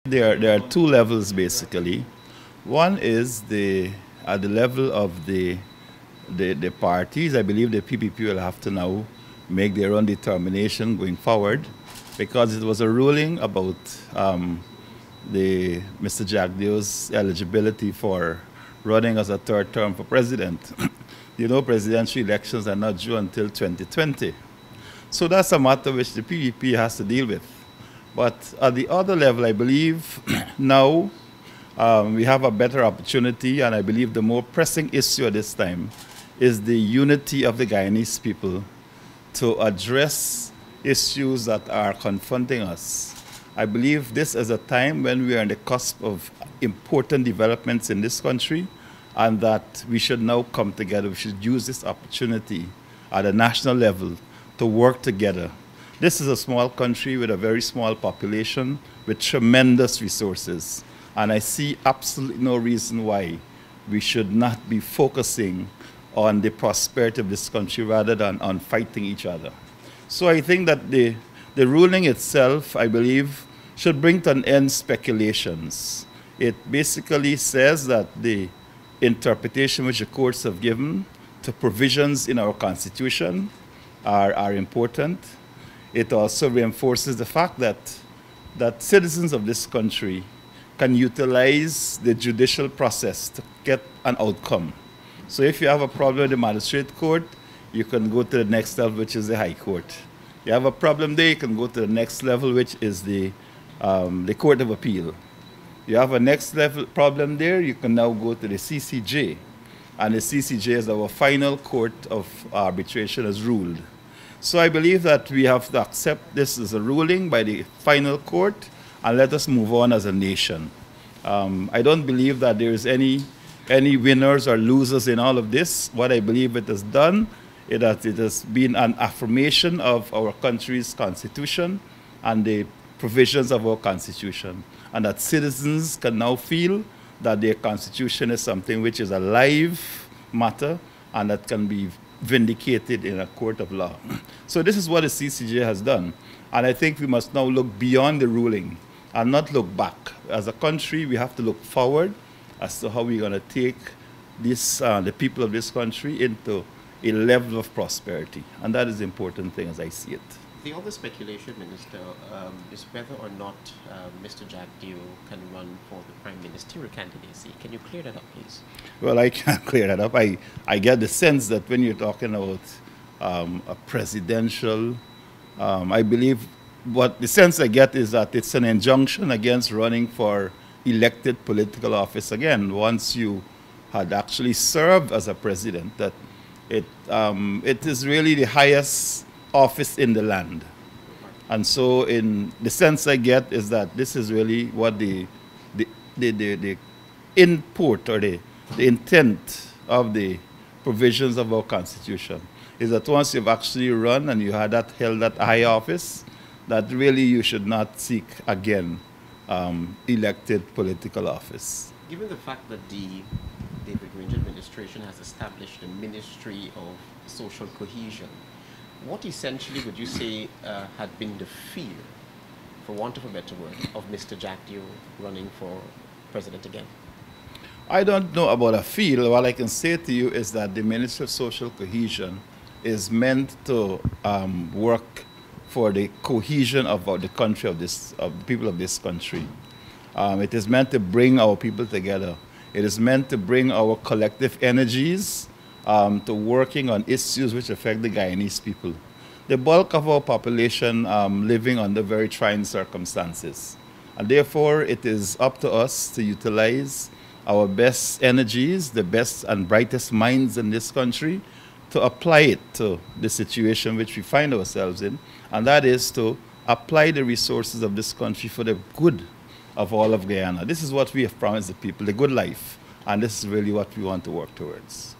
There are two levels basically. One is at the level of the parties. I believe the PPP will have to now make their own determination going forward, because it was a ruling about Mr. Jagdeo's eligibility for running as a third term for president. You know, presidential elections are not due until 2020. So that's a matter which the PPP has to deal with. But at the other level, I believe now we have a better opportunity, and I believe the more pressing issue at this time is the unity of the Guyanese people to address issues that are confronting us. I believe this is a time when we are on the cusp of important developments in this country, and that we should now come together. We should use this opportunity at a national level to work together. This is a small country with a very small population with tremendous resources. And I see absolutely no reason why we should not be focusing on the prosperity of this country rather than on fighting each other. So I think that the ruling itself, I believe, should bring to an end speculations. It basically says that the interpretation which the courts have given to provisions in our Constitution are important. It also reinforces the fact that citizens of this country can utilize the judicial process to get an outcome. So if you have a problem with the magistrate court, you can go to the next level, which is the High Court. You have a problem there, you can go to the next level, which is the Court of Appeal. You have a next level problem there, you can now go to the CCJ. And the CCJ is our final court of arbitration as ruled. So I believe that we have to accept this as a ruling by the final court and let us move on as a nation. I don't believe that there is any winners or losers in all of this. What I believe it has done is that it has been an affirmation of our country's constitution and the provisions of our constitution, and that citizens can now feel that their constitution is something which is a live matter and that can be vindicated in a court of law. So this is what the CCJ has done. And I think we must now look beyond the ruling and not look back. As a country, we have to look forward as to how we're going to take this, the people of this country into a level of prosperity. And that is the important thing as I see it. The other speculation, Minister, is whether or not Mr. Jagdeo can run for the prime ministerial candidacy. Can you clear that up, please? Well, I can't clear that up. I get the sense that when you're talking about a presidential, I believe what the sense I get is that it's an injunction against running for elected political office again. Once you had actually served as a president, that it is really the highest office in the land. And so in the sense I get is that this is really what the input or the intent of the provisions of our Constitution is that once you've actually run and you had held that high office, that really you should not seek again elected political office. Given the fact that the David Granger administration has established a Ministry of Social Cohesion, what essentially would you say had been the fear, for want of a better word, of Mr. Jagdeo running for president again? I don't know about a feel. What I can say to you is that the Ministry of Social Cohesion is meant to work for the cohesion of the country, of the people of this country. It is meant to bring our people together. It is meant to bring our collective energies to working on issues which affect the Guyanese people. The bulk of our population living under very trying circumstances. And therefore, it is up to us to utilize our best energies, the best and brightest minds in this country, to apply it to the situation which we find ourselves in, and that is to apply the resources of this country for the good of all of Guyana. This is what we have promised the people, the good life, and this is really what we want to work towards.